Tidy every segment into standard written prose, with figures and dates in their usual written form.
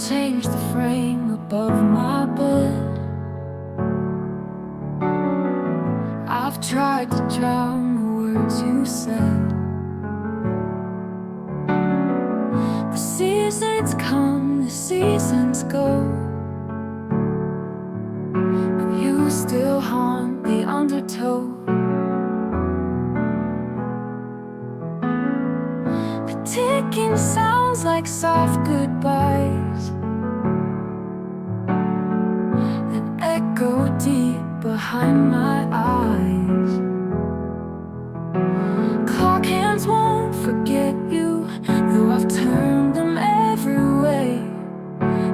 changed the frame above my bed. I've tried to drown the words you said. The seasons come, the seasons go, but you still haunt the undertow. The ticking sounds like soft goodbyes that echo deep behind my eyes. Clock hands won't forget you, though I've turned them every way.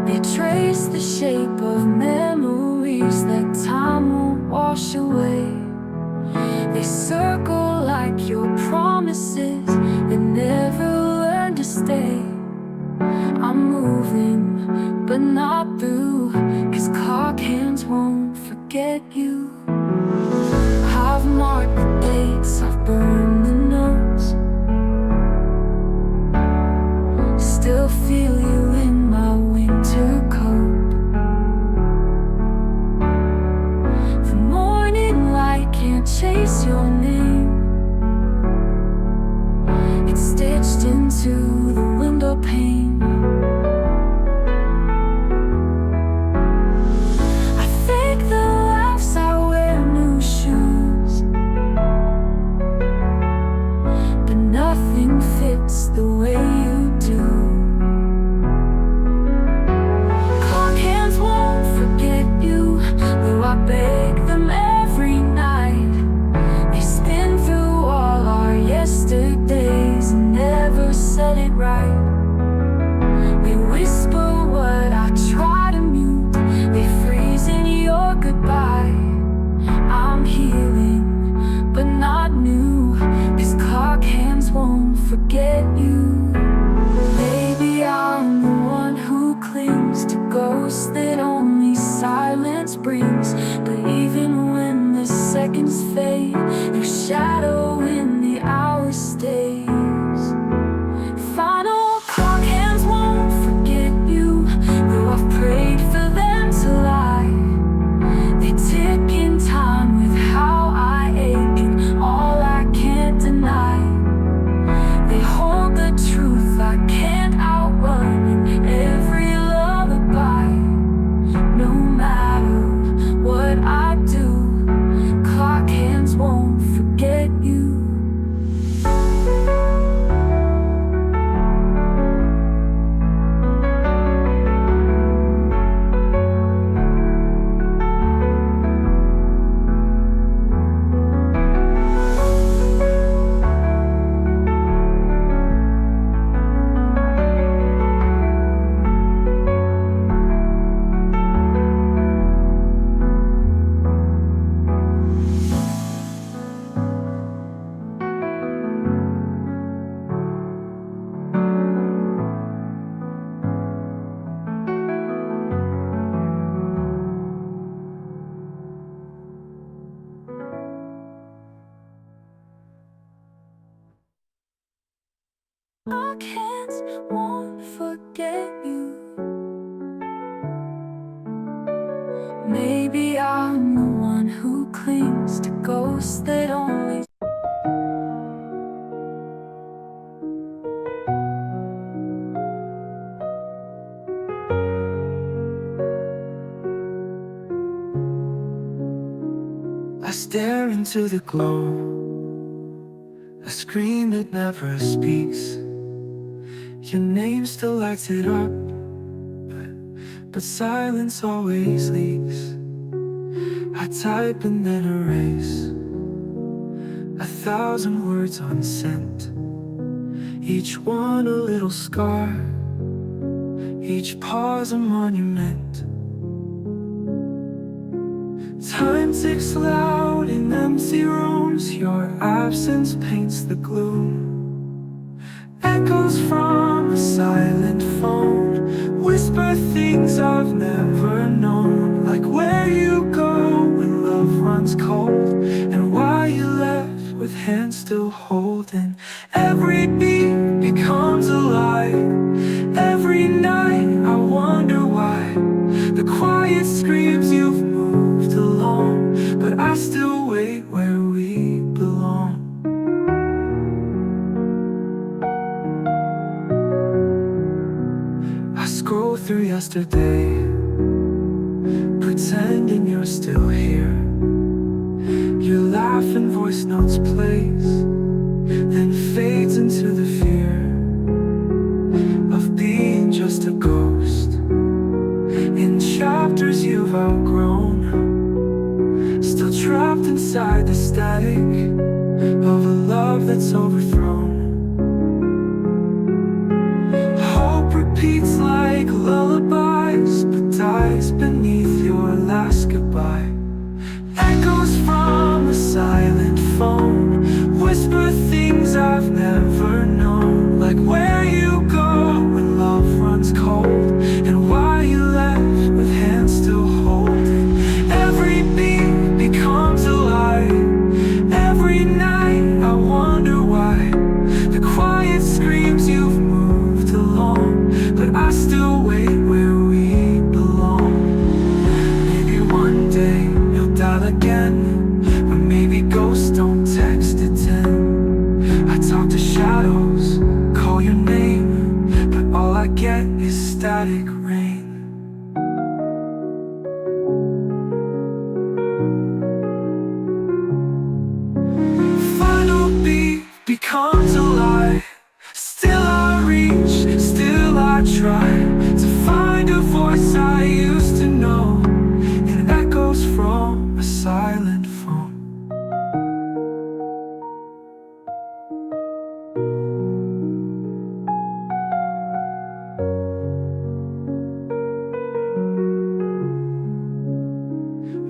They trace the shape of memories that time won't wash away. They circle like your promises that never learn to stay. I'm moving, but not through, 'cause clock hands won't forget you. I've marked the dates, I've burned the notes, still feel you in my winter coat. The morning light can't chase your name, it's stitched into the window pane. I fake the laughs, I wear new shoes, but nothing fits the way you do. Clock hands won't forget you, though I beg them every night. They spin through all our yesterdays and never said it right. They whisper what I try to mute, they freeze in your goodbye. I'm healing, but not new, 'cause clock hands won't forget you. Maybe I'm the one who clings to ghosts that only silence brings. But even when the seconds fade, your shadow in the hours stays. Final clock hands won't forget you, though I've prayed for them to lie. They tick in time with how I ache and all I can't deny. They hold the truth I can't outrun in every lullaby. No matter what I do, clock hands won't forget you. Clock hands won't forget you. Maybe I'm the one who clings to ghosts that only. I stare into the glow, a screen that never speaks. Your name still lights it up, but silence always leaks. I type and then erase 1,000 words unsent, each one a little scar, each pause a monument. Time ticks loud in empty rooms, your absence paints the gloom. Echoes from a silent phone whisper things I've never known, like where you go when love runs cold, and why you left with hand still holding. Every beat becomes alive. Every night I wonder why. The quiet screams you've moved along, but I still wait where we belong. I scroll through yesterday, pretending you're still here. Your laughing voice notes plays, then fades into the fear of being just a ghost in chapters you've outgrown, still trapped inside the static of a love that's overthrown. Hope repeats like lullabies, but dies beneath your last goodbye. Echoes from a silent phone whisper things I've never known, like where you go when love runs cold, and why you left with hands still holding. Every beat becomes alive. Every night I wonder why. The quiet screams you've moved along, but I still wait where we belong. Maybe one day you'll dial again, or maybe ghosts don't text at 10. I talk to shadows, call your name, but all I get is static rain. Final beat becomes alive. Still I reach, still I try to find a voice I used to know. It echoes from a silent phone.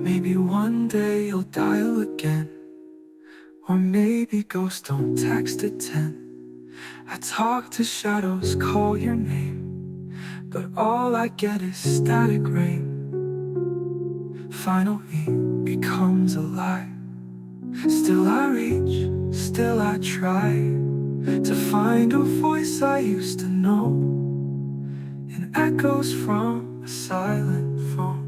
Maybe one day you'll dial again, or maybe ghosts don't text at 10. I talk to shadows, call your name, but all I get is static rain. Final beat becomes alive. Still I reach, still I try to find a voice I used to know. It echoes from a silent phone.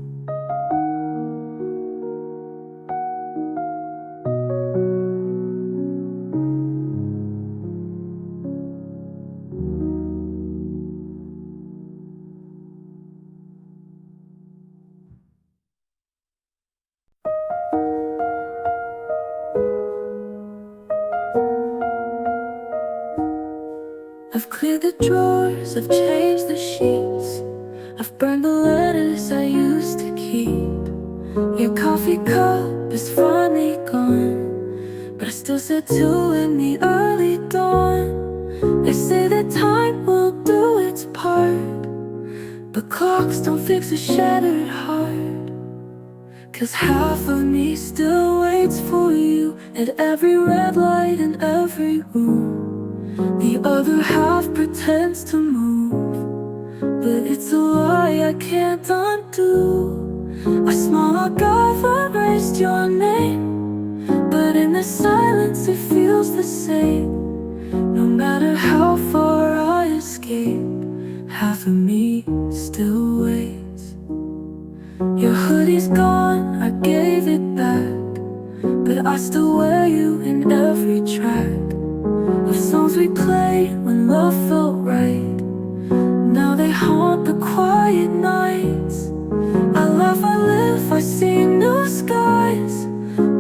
I've cleared the drawers, I've changed the sheets, I've burned the letters I used to keep. Your coffee cup is finally gone, but I still sit two in the early dawn. They say that time will do its part, but clocks don't fix a shattered heart. 'Cause half of me still waits for you at every red light in every room. The other half pretends to move, but it's a lie I can't undo. I smile like I've erased your name, but in the silence it feels the same. No matter how far I escape, half of me still waits. Your hoodie's gone, I gave it back, but I still wear you in every track of songs we played when love felt right. Now they haunt the quiet nights. I laugh, I live, I see new skies,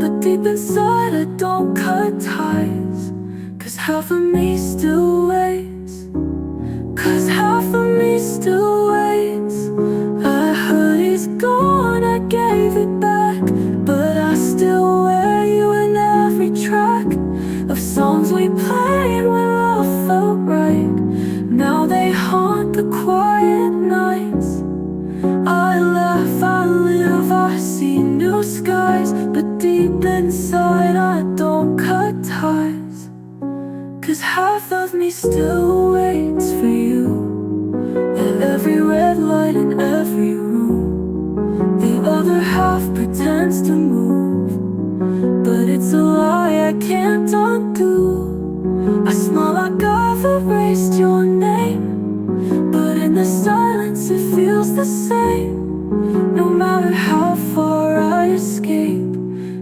but deep inside I don't cut ties. 'Cause half of me still waits. 'Cause half of me still waits. A hoodie's gone, I gave it back, but I still wear you in every track of songs we played when love felt right. Now they haunt the quiet nights. I laugh, I live, I see new skies, but deep inside I don't cut ties. 'Cause half of me still waits for you at every red light in every room. The other half pretends to move, but it's a lie I can't undo. I've erased your name, but in the silence it feels the same. No matter how far I escape,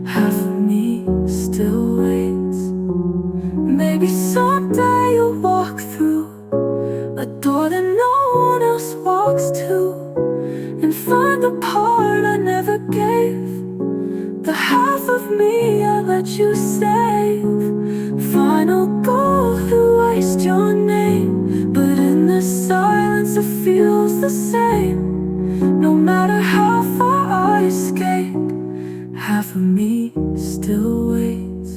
half of me still waits. Maybe someday you'll walk through a door that no one else walks to, and find the part I never gave, the half of me I let you save. Final goal to waste your name, but in the silence it feels the same. No matter how far I escape, half of me still waits.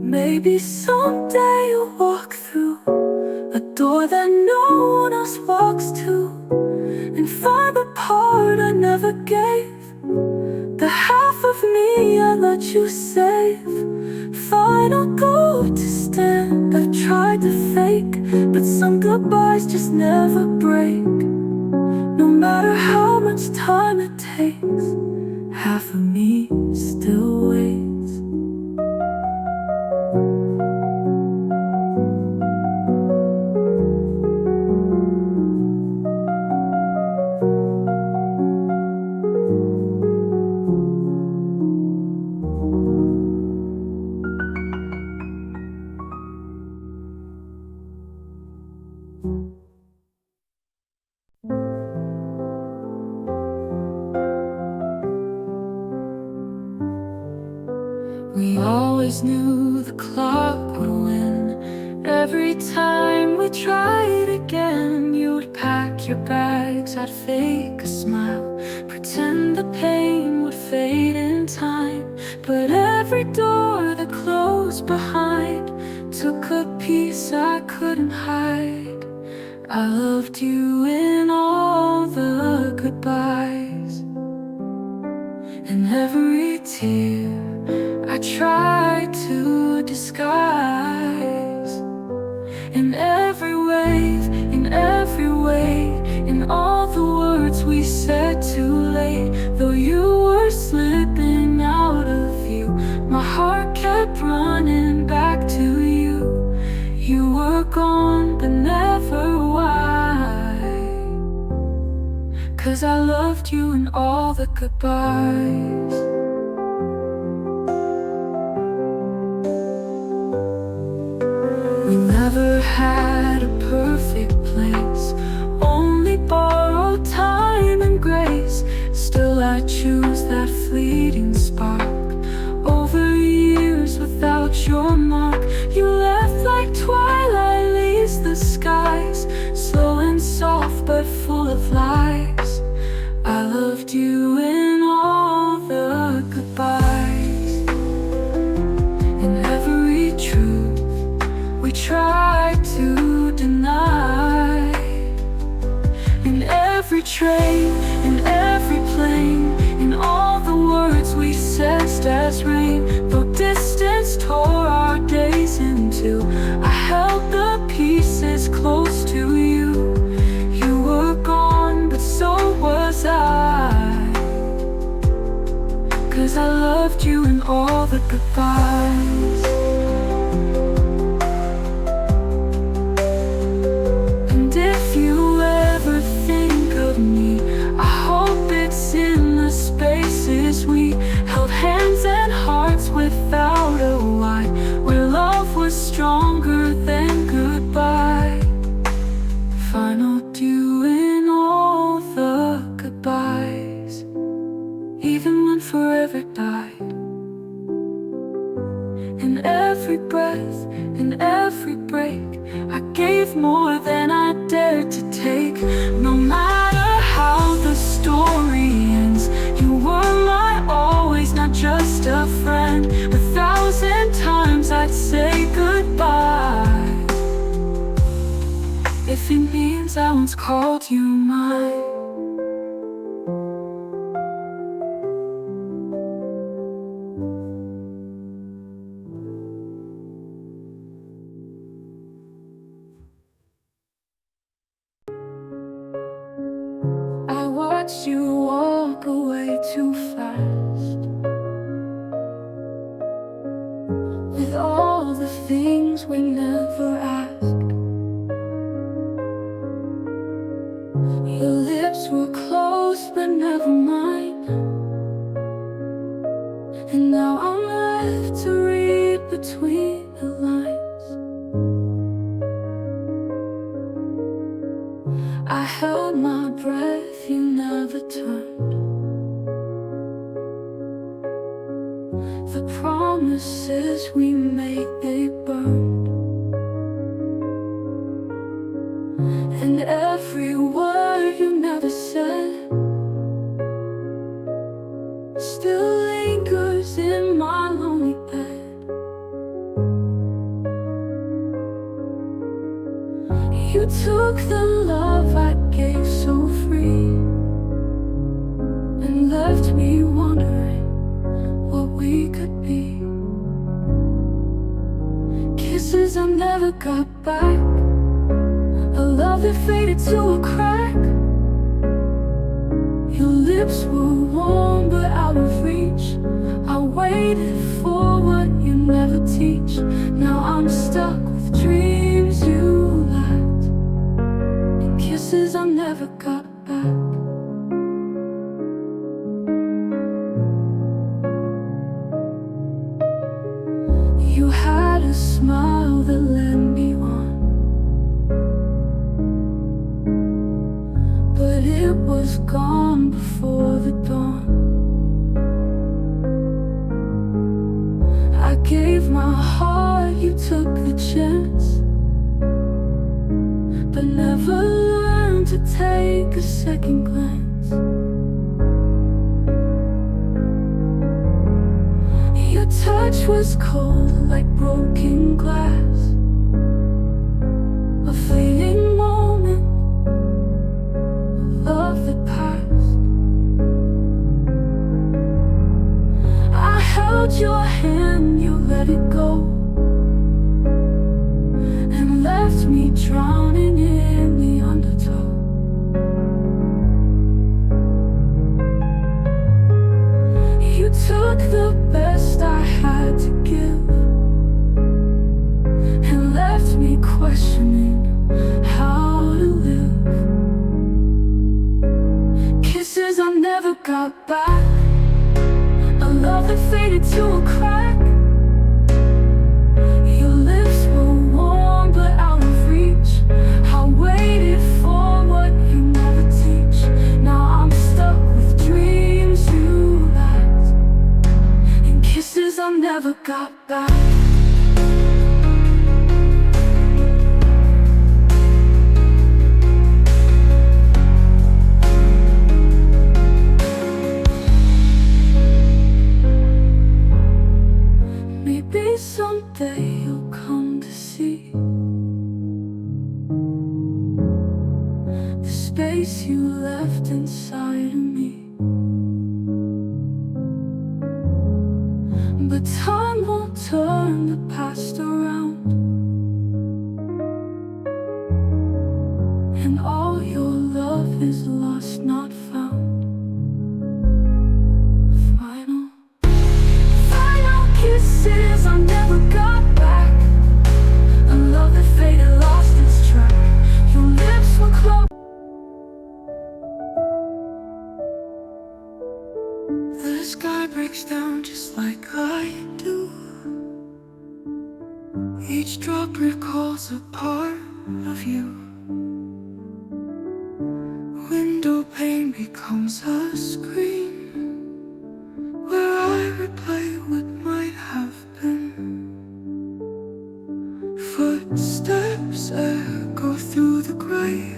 Maybe someday you'll walk through a door that no one else walks to, and find the part I never gave, the half of me I let you save. Final goal to stand. I've tried to fake, but some goodbyes just never break. No matter how much time it takes, half of me still waits. We always knew the clock would win. Every time we tried again, you would pack your bags, I'd fake a smile, pretend the pain would fade in time. But every door that closed behind took a piece I couldn't hide. I loved you in all the goodbyes, and every tear I tried to disguise. In every wave, in every way, in all the words we said too late. Though you were slipping out of view, my heart kept running back to you. You were gone, but never why, 'cause I loved you in all the goodbyes. We never had a perfect place, only borrowed time and grace. Still I choose that fleeting spark over years without your mark. You left like twilight leaves the skies, slow and soft but full of lies. I loved you in all the goodbyes, in every truth we tried to deny. In every train, in every plane, in all the words we sensed as rain. Though distance tore our days in two, I held the pieces close to you. You were gone, but so was I, 'cause I loved you in all the goodbyes. We held hands and hearts without a why, where love was stronger than goodbye. Final due in all the goodbyes, even when forever died. In every breath, in every break, I gave more than I dared to take. No matter how the story ends, you were my always, not just a friend. 1,000 times I'd say goodbye, if it means I once called you mine. lets you walk away too fast, with all the things we never asked. Your lips were closed but never mine, and now I'm left to read between the lines. I held my breath, you never turned. The promises we made, they burned, and every word you never said still lingers in my lonely bed. You took the love I gave so free and left me wondering what we could be. Kisses I never got back, a love that faded to a crack. Your lips were warm but out of reach. I waited for what you never teach. Now I'm stuck with dreams you lacked, and kisses I never got back. You had a smile that led me on, but it was gone before the dawn. I gave my heart, you took the chance, but never learned to take a second glance. Your touch was cold like broken glass, a fleeting moment, love that passed. I held your hand, you let it go, and left me drowning in the undertow. You took the best I had to give and left me questioning how to live. Kisses I never got back, a love that faded to a crack. Your lips were warm but out of reach. I waited for what you never teach. Now I'm stuck with dreams you lacked, and kisses I never got back. Maybe someday you'll come to see the space you left inside of me. But time won't turn the past around, and all your love is lost, not found. Final kisses I never got back, a love that faded, lost its track. Your lips were closed. The sky breaks down just like I do. Each drop recalls a part of you. Window pane becomes a screen where I replay what might have been. Footsteps echo through the gray,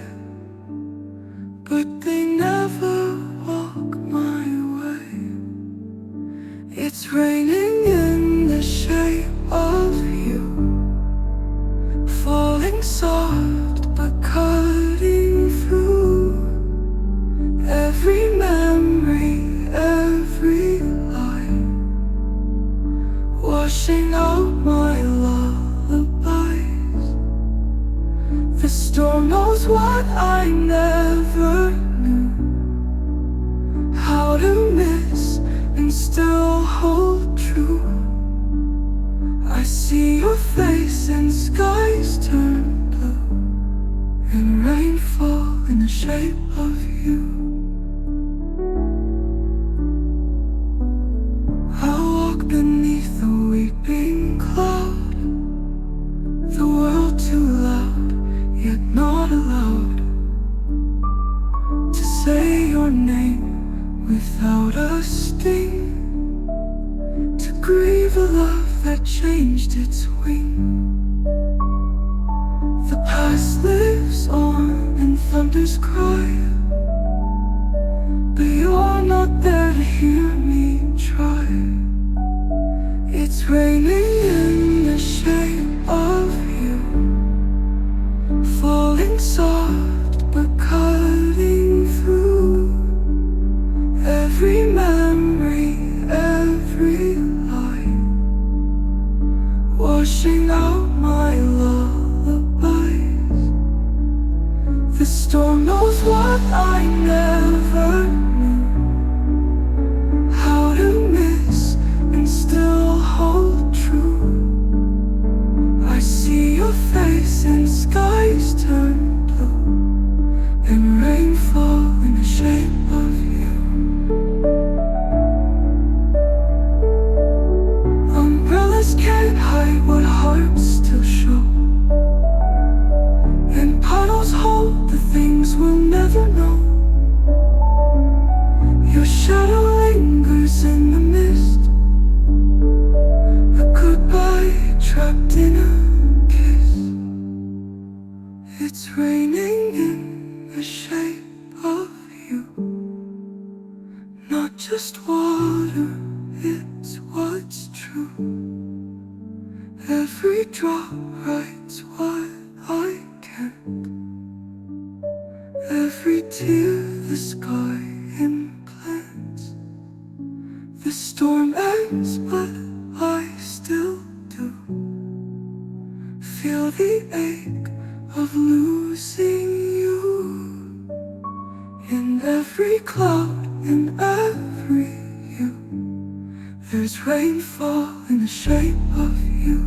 but they never walk my way. It's raining in the shape of you, falling soft but cutting through every memory, every line, washing out my lullabies. The storm knows what I never knew. see your face and skies turn blue, and rainfall in the shape of you. I walk beneath the weeping cloud, the world too loud, yet not allowed to say your name without a sting, to grieve a love that changed its wing. The past lives on and thunders cry, but you're not there to hear me try. It's raining in the shape of you, falling soft but cutting through every memory, every lie, washing out my lullabies. The storm knows what I never knew, how to miss and still hold true. I see your face and skies turn blue, and rainfall in the shape of you. Umbrellas can't hide what hearts still show, and puddles hold the things we'll never know. Your shadow lingers in the mist, a goodbye trapped in a kiss. It's raining in the shape of you, not just water, it's what's true. Every drop writes what I can't, every tear the sky implants. The storm ends, but I still do feel the ache of losing you. In every cloud, in every hue, there's rainfall in the shape of you.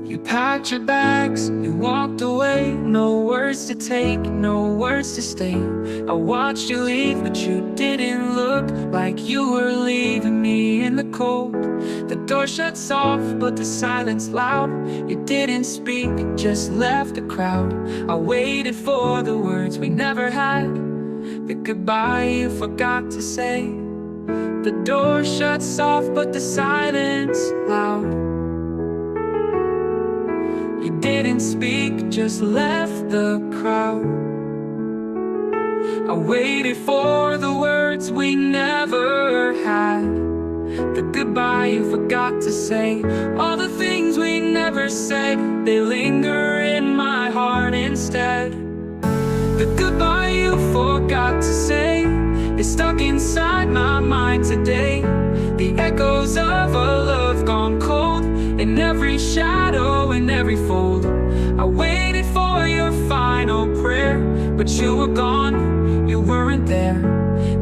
You packed your bags, you walked away. No words to take, no words to stay. I watched you leave, but you didn't look like you were leaving me in the cold. The door shut soft, but the silence loud. You didn't speak, just left the crowd. I waited for the words we never had, the goodbye you forgot to say. The door shut soft, but the silence loud. You didn't speak, just left the crowd. I waited for the words we never had, the goodbye you forgot to say. All the things we never said, they linger in my heart instead. The goodbye you forgot to say is stuck inside my mind today. The echoes of a love gone cold, in every shadow, in every fold. I waited for your final prayer, but you were gone, you weren't there.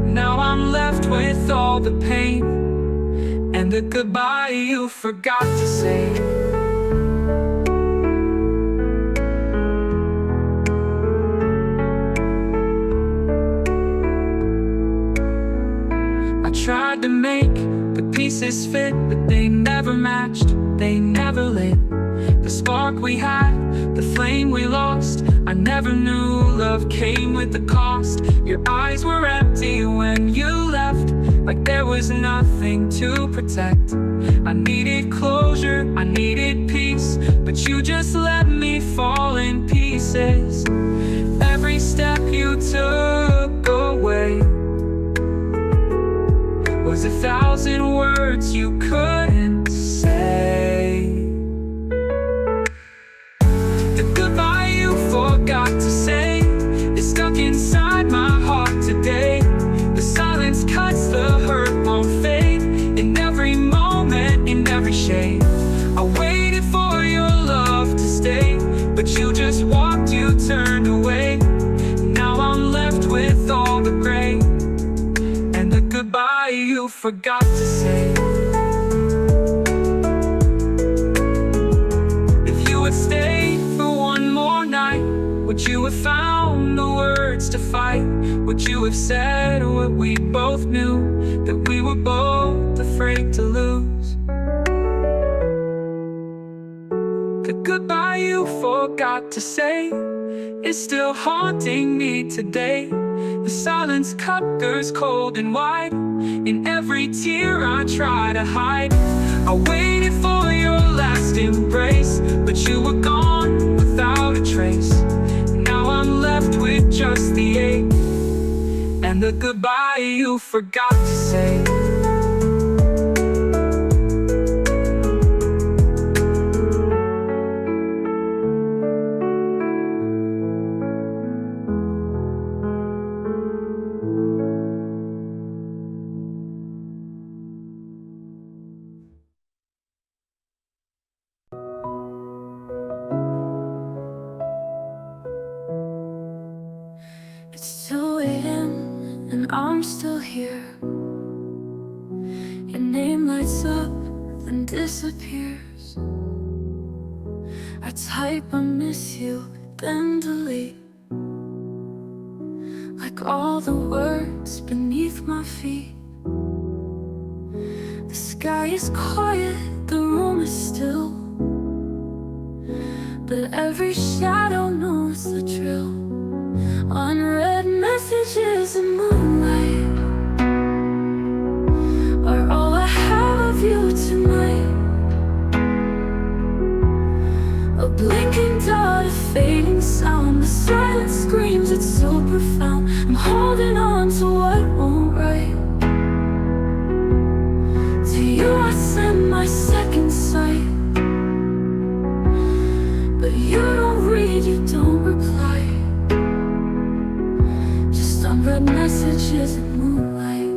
Now I'm left with all the pain, and the goodbye you forgot to say. I tried to make the pieces fit, but they never matched, they never lit. The spark we had, the flame we lost. I never knew love came with the cost. Your eyes were empty when you left, like there was nothing to protect. I needed closure, I needed peace, but you just let me fall in pieces. Every step you took away was 1,000 words you couldn't say. forgot to say. If you had stayed for one more night, would you have found the words to fight? Would you have said what we both knew, that we were both afraid to lose? The goodbye you forgot to say is still haunting me today. The silence cut through cold and wide. In every tear I try to hide. I waited for your last embrace, but you were gone without a trace. Now I'm left with just the ache and the goodbye you forgot to say. It's 2 a.m. and I'm still here. Your name lights up, then disappears. I type I miss you, then delete. Like all the words beneath my feet. The sky is quiet, the room is still, but every shadow knows the drill. Unread messages in moonlight are all I have of you tonight. A blinking dot, a fading sound. The silence screams, it's so profound. I'm holding on to what won't right. To you I send my second sight, but you don't read, you don't reply. Unread messages in moonlight.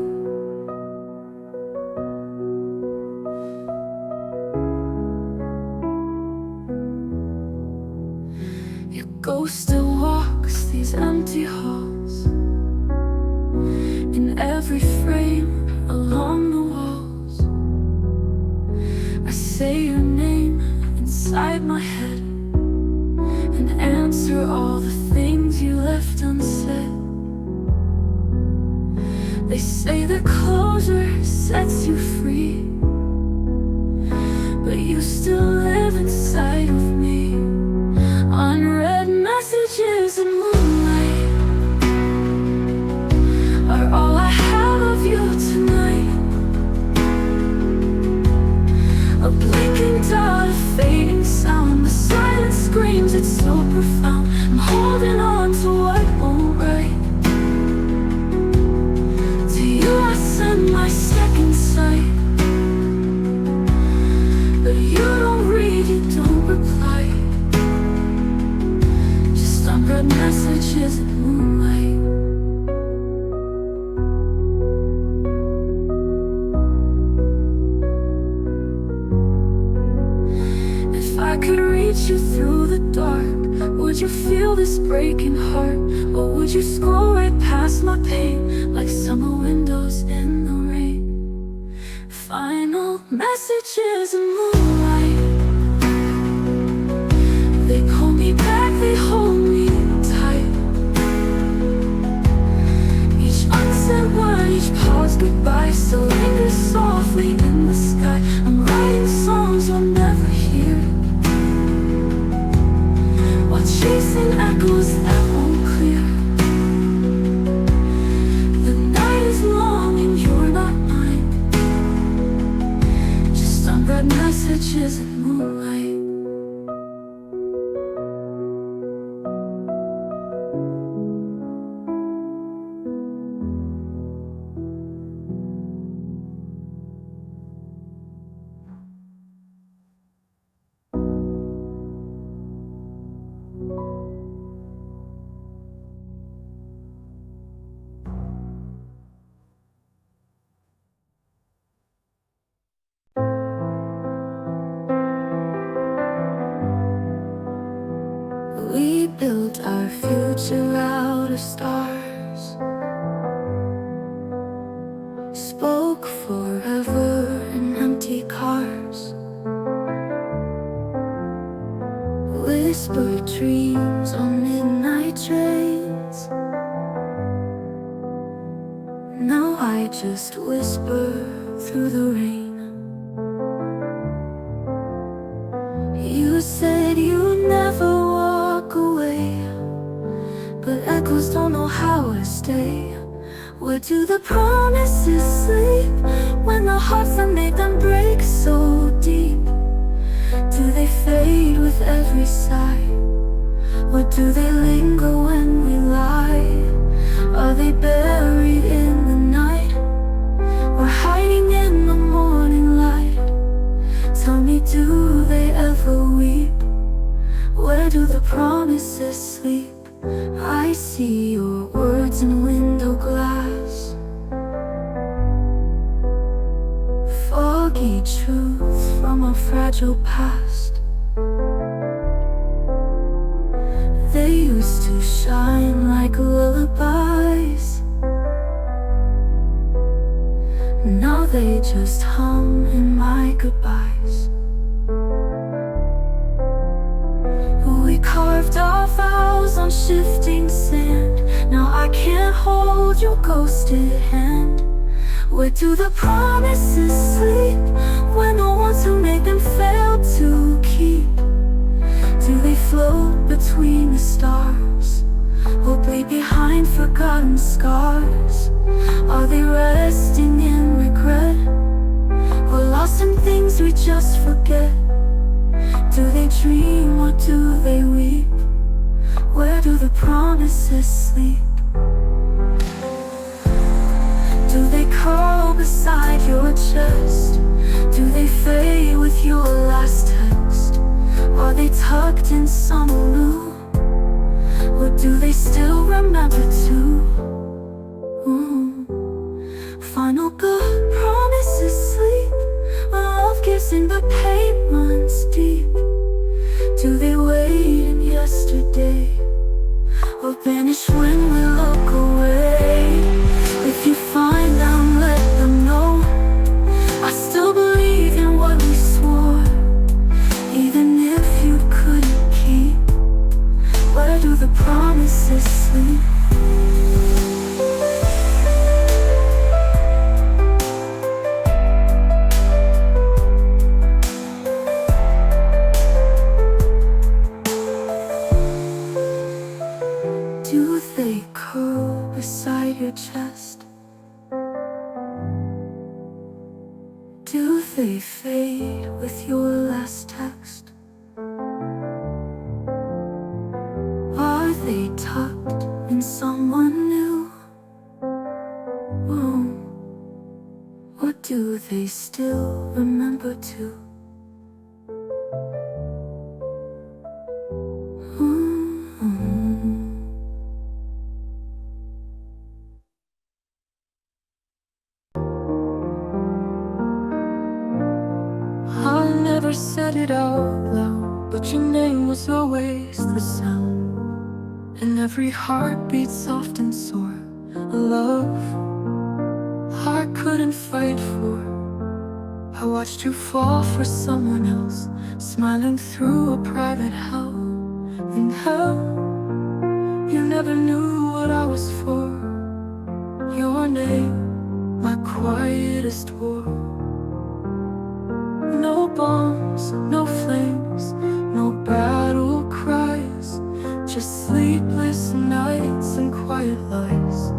Your ghost still walks these empty halls, in every frame along the walls. I say your name inside my head and answer all the things you left unsaid. They say that closure sets you free, but you still live inside of me. Unread messages in moonlight are all I have of you tonight. A blinking dot, a fading sound. The silence screams, it's so profound. I'm holding on to what won't right. I send my second sight, but you don't read, you don't reply. Just unread messages in moonlight. If I could reach you through the dark, would you feel this breaking heart? Or would you scroll right past my pain, like summer windows in the rain? Final messages in moonlight. They pull me back, they hold me tight. Each unsaid word, each pause goodbye still lingers softly in the sky. I'm writing songs you'll never hear, while chasing echoes that won't clear. The night is long and you're not mine. Just unread messages in moonlight. We built our future out of stars, spoke for whispered dreams on midnight trains. Now I just whisper through the rain. You said you'd never walk away, but echoes don't know how to stay. Where do the promises sleep when the hearts that made them break so deep? Do they fade with every sigh, or do they linger when we lie? Are they buried in the night, or hiding in the morning light? Tell me, do they ever weep? Where do the promises sleep? I see your words in window glass, foggy truth from a fragile past. They used to shine like lullabies, now they just hum in my goodbyes. We carved our vows on shifting sand, now I can't hold your ghosted hand. Where do the promises sleep when the ones who made them failed to keep? Do they float between the stars, or bleed behind forgotten scars? Are they resting in regret, or lost in things we just forget? Do they dream or do they weep? Where do the promises sleep? Do they curl beside your chest? Do they fade with your last text? Are they tucked in someone new, or do they still remember too? Final good promises sleep when love gives in but pain runs deep. Do they wait in yesterday, or vanish when we look away? If you find them, let them know I still believe in what we swore, even if you couldn't keep. Where do the promises sleep? Do they curl beside your chest? Do they fade with your last text? Are they tucked in someone new? Or do they still remember too? I never said it out loud, but your name was always the sound, and every heartbeat soft and sore. A love I couldn't fight for. I watched you fall for someone else, smiling through a private hell. In hell, you never knew what I was for. Your name, my quietest war. No bombs, no flames, no battle cries, just sleepless nights and quiet lies.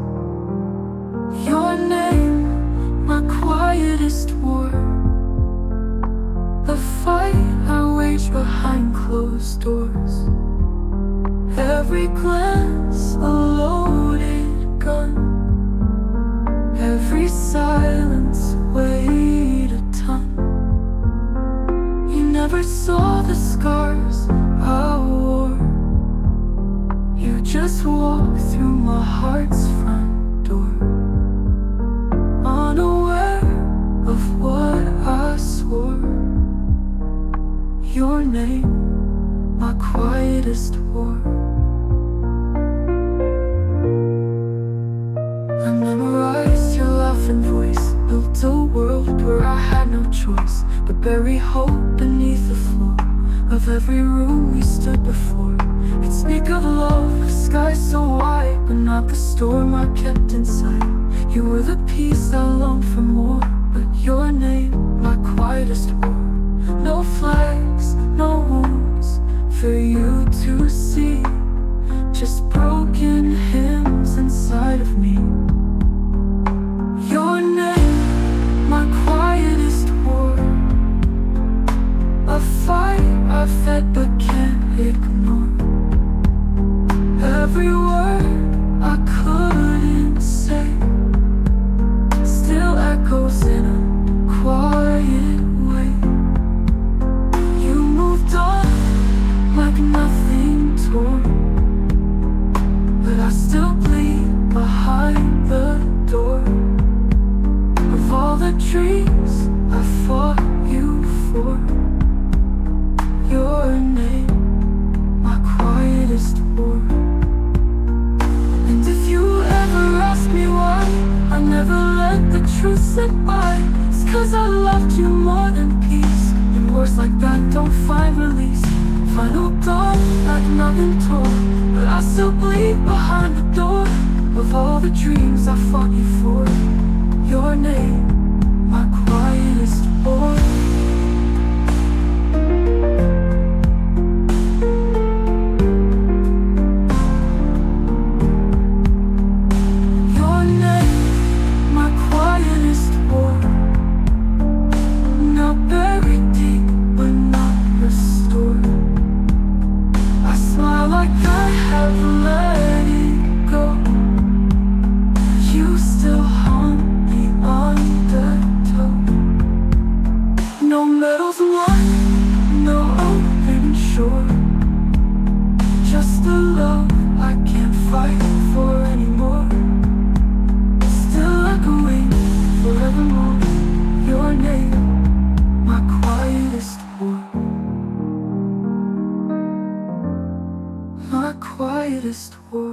Your name, my quietest war. The fight I wage behind closed doors. Every glance a loaded gun, every silence weighed a ton. You never saw the scars I wore, you just walked through my heart's front door, unaware of what I swore. Your name, my quietest war. I memorized your laughing voice, built a world where I had no choice but bury hope beneath the floor of every room we stood before. Could speak of love, a sky so wide, but not the storm I kept inside. You were the peace I longed for more, but your name, my quietest war. No flags, no wounds for you to see, just broken hymns inside of me. Your name, my quietest war, a fight I fed but can't ignore. Every word I couldn't say still echoes in a quiet way. You moved on like nothing tore, but I still bleed behind the door of all the dreams I fought you for. Your name, my quietest war. And if you ever ask me why I never let the truth slip by, it's 'cause I loved you more than peace, and words like that don't find release. Final dawn like nothing tore, but I still bleed behind the door of all the dreams I fought you for. Your name, my quietest war. Your name, my quietest war. Now buried deep but not restored. I smile like I have let it go. You still haunt me undertow. No medals won, no open shore, just the love I can't fight for anymore. Still echoing forevermore. Your name, my quietest war. My quietest war.